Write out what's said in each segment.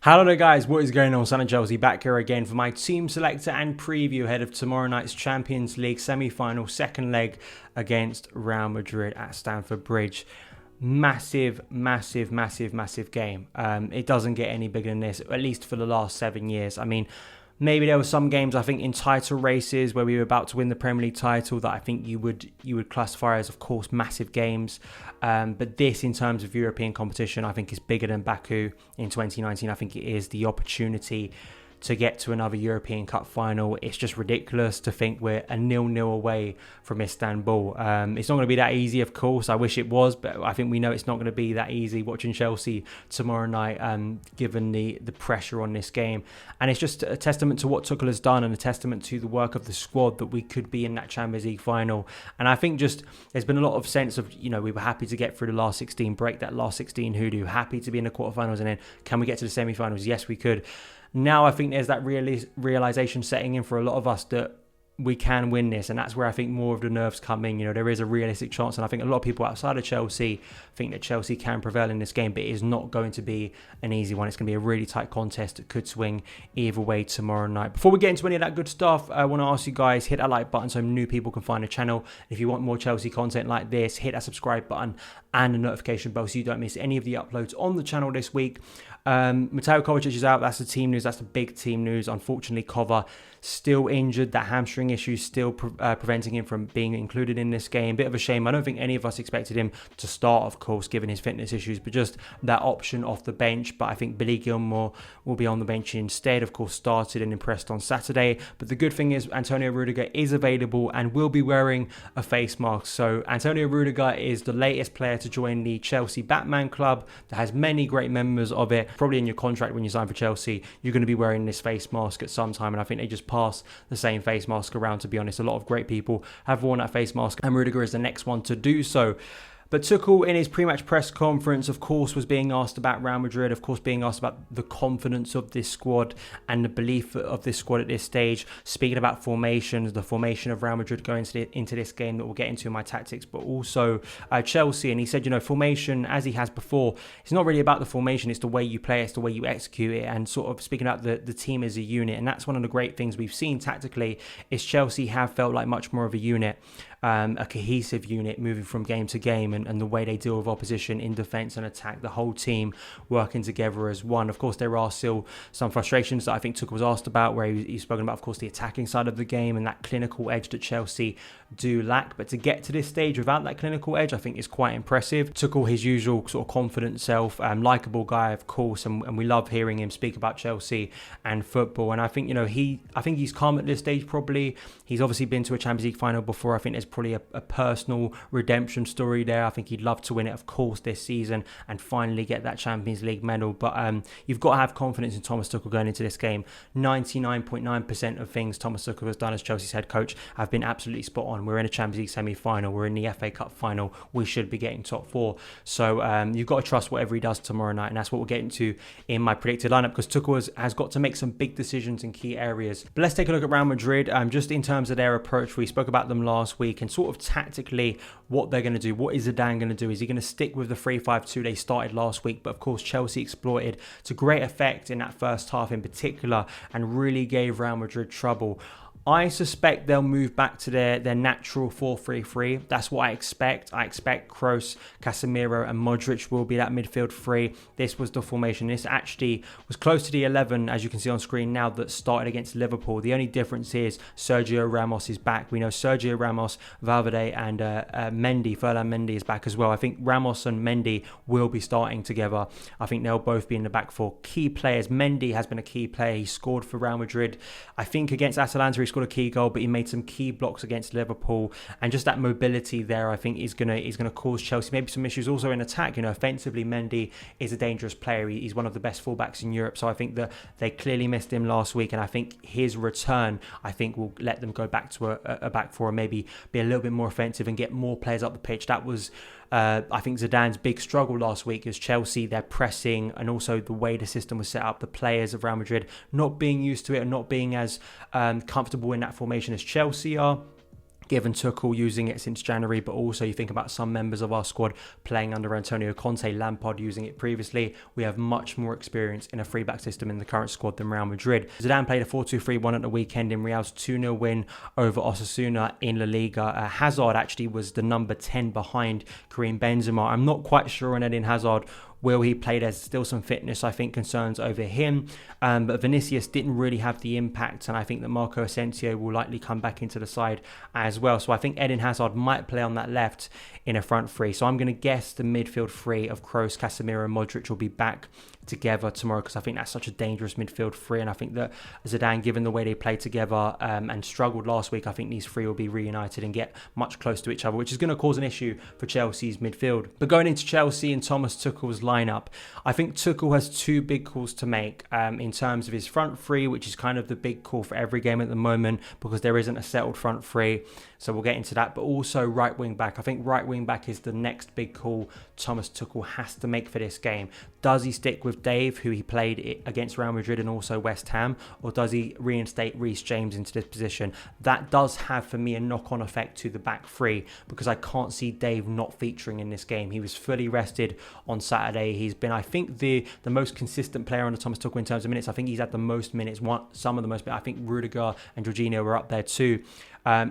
Hello there guys, what is going on? SonOfChelsea back here again for my team selector and preview ahead of tomorrow night's Champions League semi-final second leg against Real Madrid at Stamford Bridge. Massive game. It doesn't get any bigger than this, at least for the last 7 years. I mean, maybe there were some games, I think, in title races where we were about to win the Premier League title that I think you would classify as, of course, massive games. But this, in terms of European competition, I think is bigger than Baku in 2019. I think it is the opportunity to get to another European Cup final. It's just ridiculous to think we're a 0-0 away from Istanbul. It's not going to be that easy, of course. I wish it was, but I think we know it's not going to be that easy watching Chelsea tomorrow night, given the pressure on this game. And it's just a testament to what Tuchel has done and a testament to the work of the squad that we could be in that Champions League final. And I think just there's been a lot of sense of, we were happy to get through the last 16, break that last 16 hoodoo, happy to be in the quarterfinals, and then can we get to the semi-finals? Yes, we could. Now I think there's that realization setting in for a lot of us that we can win this, and that's where I think more of the nerves come in. There is a realistic chance, and I think a lot of people outside of Chelsea think that Chelsea can prevail in this game, but it is not going to be an easy one. It's going to be a really tight contest that could swing either way tomorrow night. Before we get into any of that good stuff, I want to ask you guys, hit that like button so new people can find the channel. If you want more Chelsea content like this, hit that subscribe button and the notification bell so you don't miss any of the uploads on the channel this week. Mateo Kovacic is out. That's the team news. That's the big team news. Unfortunately, Kova still injured. That hamstring issue still preventing him from being included in this game. Bit of a shame. I don't think any of us expected him to start, of course, given his fitness issues, but just that option off the bench. But I think Billy Gilmour will be on the bench instead. Of course, started and impressed on Saturday. But the good thing is Antonio Rudiger is available and will be wearing a face mask. So Antonio Rudiger is the latest player to join the Chelsea Batman Club that has many great members of it. Probably in your contract when you sign for Chelsea, you're going to be wearing this face mask at some time, and I think they just pass the same face mask around, to be honest. A lot of great people have worn that face mask, and Rudiger is the next one to do so. But Tuchel, in his pre-match press conference, of course, was being asked about Real Madrid, of course, being asked about the confidence of this squad and the belief of this squad at this stage. Speaking about formations, the formation of Real Madrid going into this game that we'll get into in my tactics, but also Chelsea. And he said, formation, as he has before, it's not really about the formation, it's the way you play, it's the way you execute it, and sort of speaking about the team as a unit. And that's one of the great things we've seen tactically is Chelsea have felt like much more of a unit. A cohesive unit moving from game to game, and the way they deal with opposition in defence and attack, the whole team working together as one. Of course, there are still some frustrations that I think Tuchel was asked about, where he's spoken about, of course, the attacking side of the game and that clinical edge that Chelsea do lack. But to get to this stage without that clinical edge, I think is quite impressive. Tuchel, his usual sort of confident self, likeable guy, of course, and we love hearing him speak about Chelsea and football. And I think, I think he's calm at this stage probably. He's obviously been to a Champions League final before. I think there's probably a personal redemption story there. I think he'd love to win it, of course, this season and finally get that Champions League medal. But you've got to have confidence in Thomas Tuchel going into this game. 99.9% of things Thomas Tuchel has done as Chelsea's head coach have been absolutely spot on. We're in a Champions League semi-final. We're in the FA Cup final. We should be getting top four. So you've got to trust whatever he does tomorrow night, and that's what we'll get into in my predicted lineup, because Tuchel has got to make some big decisions in key areas. But let's take a look at Real Madrid, just in terms of their approach. We spoke about them last week and sort of tactically what they're going to do. What is Zidane going to do? Is he going to stick with the 3-5-2 they started last week? But of course, Chelsea exploited to great effect in that first half in particular and really gave Real Madrid trouble. I suspect they'll move back to their natural 4-3-3. That's what I expect. I expect Kroos, Casemiro and Modric will be that midfield three. This was the formation. This actually was close to the 11, as you can see on screen now, that started against Liverpool. The only difference is Sergio Ramos is back. We know Sergio Ramos, Valverde and Mendy, Ferland Mendy is back as well. I think Ramos and Mendy will be starting together. I think they'll both be in the back four. Key players. Mendy has been a key player. He scored for Real Madrid. I think against Atalanta he scored a key goal, but he made some key blocks against Liverpool, and just that mobility there I think is gonna cause Chelsea maybe some issues also in attack. Offensively Mendy is a dangerous player. He's one of the best fullbacks in Europe, so I think that they clearly missed him last week, and I think his return will let them go back to a back four and maybe be a little bit more offensive and get more players up the pitch. That was I think Zidane's big struggle last week is Chelsea, their pressing, and also the way the system was set up, the players of Real Madrid not being used to it and not being as comfortable in that formation as Chelsea are. given Tuchel using it since January, but also you think about some members of our squad playing under Antonio Conte, Lampard using it previously. We have much more experience in a 3-back system in the current squad than Real Madrid. Zidane played a 4-2-3-1 at the weekend in Real's 2-0 win over Osasuna in La Liga. Hazard actually was the number 10 behind Karim Benzema. I'm not quite sure on Eden Hazard. Will he play? There's still some fitness, I think, concerns over him. But Vinicius didn't really have the impact. And I think that Marco Asensio will likely come back into the side as well. So I think Eden Hazard might play on that left in a front three. So I'm going to guess the midfield three of Kroos, Casemiro and Modric will be back together tomorrow, because I think that's such a dangerous midfield three. And I think that Zidane, given the way they played together and struggled last week, I think these three will be reunited and get much closer to each other, which is going to cause an issue for Chelsea's midfield. But going into Chelsea and Thomas Tuchel's lineup, I think Tuchel has two big calls to make in terms of his front three, which is kind of the big call for every game at the moment because there isn't a settled front three. So we'll get into that. But also right wing back. I think right wing back is the next big call Thomas Tuchel has to make for this game. Does he stick with Dave, who he played against Real Madrid and also West Ham, or does he reinstate Reece James into this position? That does have, for me, a knock-on effect to the back three, because I can't see Dave not featuring in this game. He was fully rested on Saturday. He's been, I think, the most consistent player under Thomas Tuchel in terms of minutes. I think he's had the most minutes, some of the most, but I think Rudiger and Jorginho were up there too.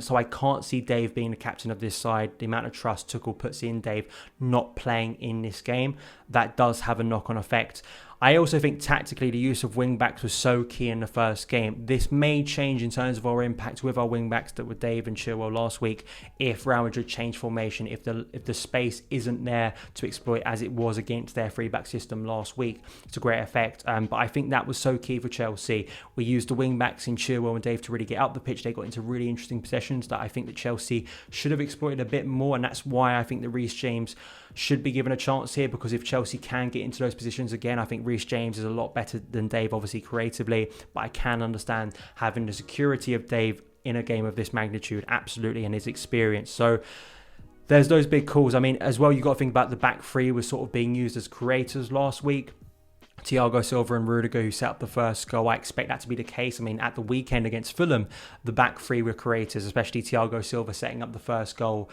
So I can't see Dave being the captain of this side. The amount of trust Tuchel puts in Dave not playing in this game, that does have a knock-on effect. I also think tactically the use of wing-backs was so key in the first game. This may change in terms of our impact with our wing-backs that were Dave and Chilwell last week if Real Madrid change formation, if the space isn't there to exploit as it was against their 3-back system last week. It's a great effect. But I think that was so key for Chelsea. We used the wing-backs in Chilwell and Dave to really get up the pitch. They got into really interesting possessions that I think that Chelsea should have exploited a bit more, and that's why I think that Reece James should be given a chance here, because if Chelsea can get into those positions again, I think Reece James is a lot better than Dave, obviously creatively, but I can understand having the security of Dave in a game of this magnitude, absolutely, and his experience. So there's those big calls. I mean, as well, you've got to think about the back three was sort of being used as creators last week. Thiago Silva and Rudiger, who set up the first goal. I expect that to be the case. I mean, at the weekend against Fulham, the back three were creators, especially Thiago Silva setting up the first goal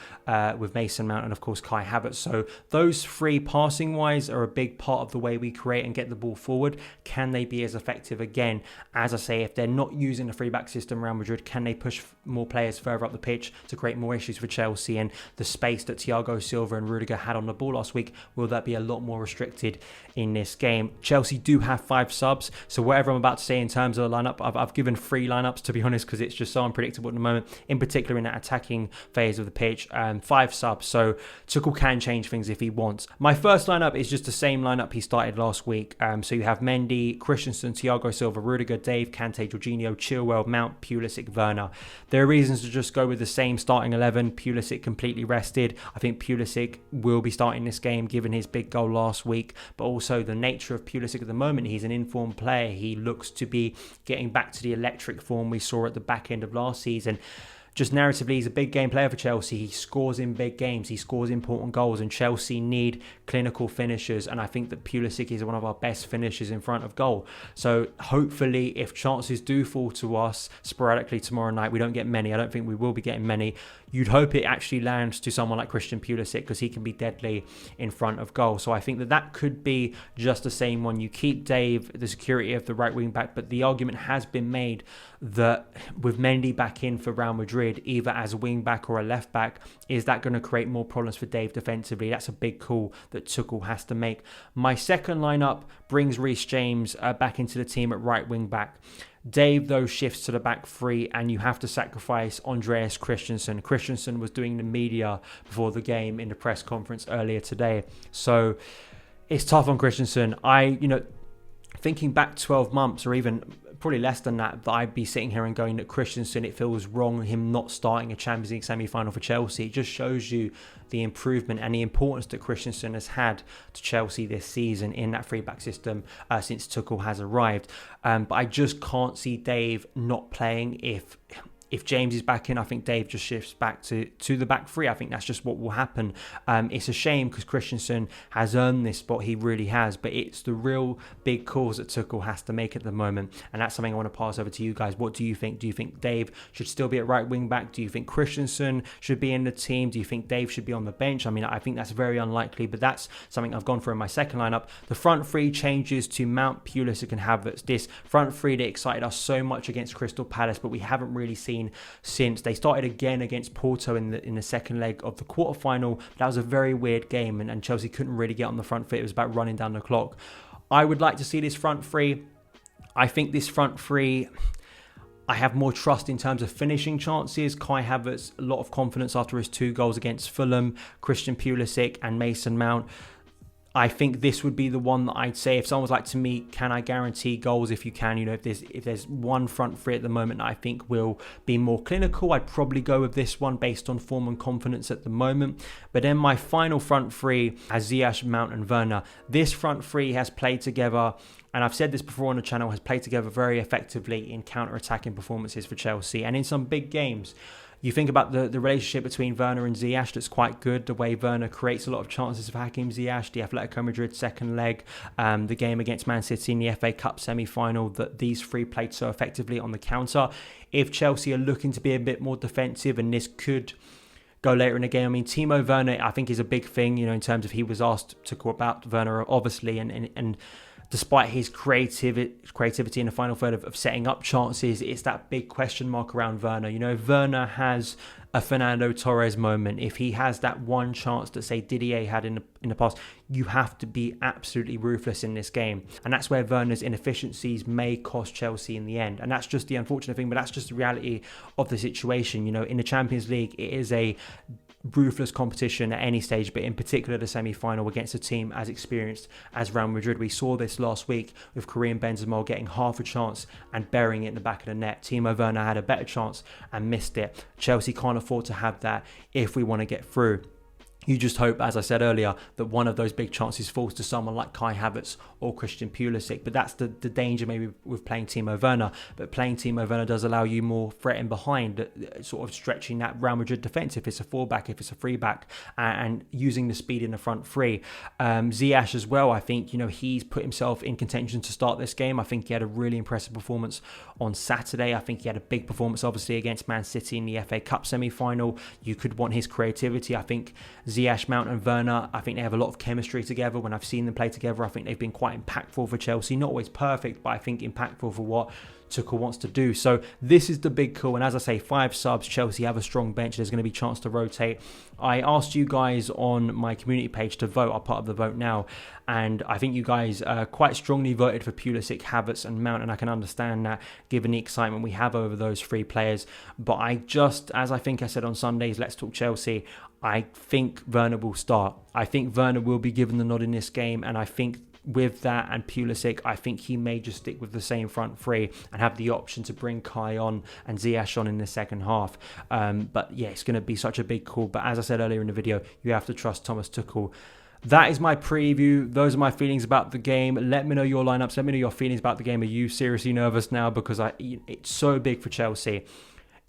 with Mason Mount and, of course, Kai Havertz. So those three, passing-wise, are a big part of the way we create and get the ball forward. Can they be as effective again? As I say, if they're not using the 3-back system, Real Madrid, can they push more players further up the pitch to create more issues for Chelsea? And the space that Thiago Silva and Rudiger had on the ball last week, will that be a lot more restricted in this game? Chelsea do have 5 subs, so whatever I'm about to say in terms of the lineup, I've given 3 lineups, to be honest, because it's just so unpredictable at the moment, in particular in that attacking phase of the pitch. 5 subs, so Tuchel can change things if he wants. My first lineup is just the same lineup he started last week. So you have Mendy, Christensen, Thiago Silva, Rudiger, Dave, Kante, Jorginho, Chilwell, Mount, Pulisic, Werner. There are reasons to just go with the same starting 11. Pulisic completely rested. I think Pulisic will be starting this game given his big goal last week, but also the nature of Pulisic at the moment. He's an informed player. He looks to be getting back to the electric form we saw at the back end of last season. Just narratively, he's a big game player for Chelsea. He scores in big games. He scores important goals, and Chelsea need clinical finishers. And I think that Pulisic is one of our best finishers in front of goal. So hopefully, if chances do fall to us sporadically tomorrow night, we don't get many. I don't think we will be getting many. You'd hope it actually lands to someone like Christian Pulisic, because he can be deadly in front of goal. So I think that could be just the same one. You keep Dave, the security of the right wing back, but the argument has been made that with Mendy back in for Real Madrid, either as a wing back or a left back, is that going to create more problems for Dave defensively? That's a big call that Tuchel has to make. My second lineup brings Reece James back into the team at right wing back. Dave, though, shifts to the back three, and you have to sacrifice Andreas Christensen. Christensen was doing the media before the game in the press conference earlier today. So it's tough on Christensen. Thinking back 12 months or even probably less than that, I'd be sitting here and going that Christensen, it feels wrong him not starting a Champions League semi-final for Chelsea. It just shows you the improvement and the importance that Christensen has had to Chelsea this season in that 3-back system since Tuchel has arrived. But I just can't see Dave not playing if if James is back in, I think Dave just shifts back to the back three. I think that's just what will happen. It's a shame because Christensen has earned this spot. He really has. But it's the real big calls that Tuchel has to make at the moment. And that's something I want to pass over to you guys. What do you think? Do you think Dave should still be at right wing back? Do you think Christensen should be in the team? Do you think Dave should be on the bench? I mean, I think that's very unlikely. But that's something I've gone for in my second lineup. The front three changes to Mount, Pulisic and Havertz. This front three that excited us so much against Crystal Palace, but we haven't really seen since. They started again against Porto in the second leg of the quarterfinal. That was a very weird game, and Chelsea couldn't really get on the front foot. It was about running down the clock. I would like to see this front three. I think this front three, I have more trust in terms of finishing chances. Kai Havertz, a lot of confidence after his 2 goals against Fulham. Christian Pulisic and Mason Mount. I think this would be the one that I'd say, if someone was like to me, can I guarantee goals? If you can, if there's one front three at the moment that I think will be more clinical, I'd probably go with this one based on form and confidence at the moment. But then my final front three has Ziyech, Mount and Werner. This front three has played together, and I've said this before on the channel, has played together very effectively in counter-attacking performances for Chelsea and in some big games. You think about the relationship between Werner and Ziyech, that's quite good. The way Werner creates a lot of chances for Hakim Ziyech, the Atletico Madrid second leg, the game against Man City in the FA Cup semi-final, that these three played so effectively on the counter. If Chelsea are looking to be a bit more defensive, and this could go later in the game. I mean, Timo Werner, I think, is a big thing, in terms of he was asked to talk about Werner, obviously, and despite his creativity in the final third of setting up chances, it's that big question mark around Werner. If Werner has a Fernando Torres moment, if he has that one chance that, say, Didier had in the past, you have to be absolutely ruthless in this game. And that's where Werner's inefficiencies may cost Chelsea in the end. And that's just the unfortunate thing, but that's just the reality of the situation. In the Champions League, it is a ruthless competition at any stage, but in particular the semi-final against a team as experienced as Real Madrid. We saw this last week with Karim Benzema getting half a chance and burying it in the back of the net. Timo Werner had a better chance and missed it. Chelsea can't afford to have that if we want to get through. You just hope, as I said earlier, that one of those big chances falls to someone like Kai Havertz or Christian Pulisic. But that's the danger maybe with playing Timo Werner. But playing Timo Werner does allow you more threat in behind, sort of stretching that Real Madrid defence if it's a 4-back, if it's a 3-back, and using the speed in the front three. Ziyech as well, I think, he's put himself in contention to start this game. I think he had a really impressive performance on Saturday. I think he had a big performance, obviously, against Man City in the FA Cup semi-final. You could want his creativity. I think Ziyech, Mount and Werner, I think they have a lot of chemistry together. When I've seen them play together, I think they've been quite impactful for Chelsea. Not always perfect, but I think impactful for what Tuchel wants to do. So this is the big call. And as I say, 5 subs, Chelsea have a strong bench. There's going to be a chance to rotate. I asked you guys on my community page to vote. I'm part of the vote now. And I think you guys quite strongly voted for Pulisic, Havertz and Mount. And I can understand that given the excitement we have over those 3 players. But as I think I said on Sunday's Let's Talk Chelsea, I think Werner will start. I think Werner will be given the nod in this game. And I think with that and Pulisic, I think he may just stick with the same front three and have the option to bring Kai on and Ziyech on in the second half. But yeah, it's going to be such a big call. But as I said earlier in the video, you have to trust Thomas Tuchel. That is my preview. Those are my feelings about the game. Let me know your lineups. Let me know your feelings about the game. Are you seriously nervous now? Because it's so big for Chelsea.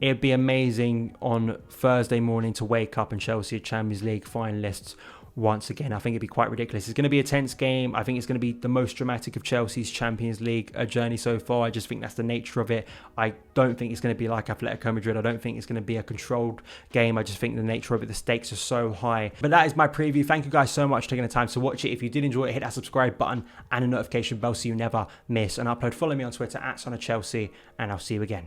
It'd be amazing on Thursday morning to wake up and Chelsea are Champions League finalists once again. I think it'd be quite ridiculous. It's going to be a tense game. I think it's going to be the most dramatic of Chelsea's Champions League journey so far. I just think that's the nature of it. I don't think it's going to be like Atletico Madrid. I don't think it's going to be a controlled game. I just think the nature of it, the stakes are so high. But that is my preview. Thank you guys so much for taking the time to watch it. If you did enjoy it, hit that subscribe button and the notification bell so you never miss an upload. Follow me on Twitter @SonOfChelsea, and I'll see you again.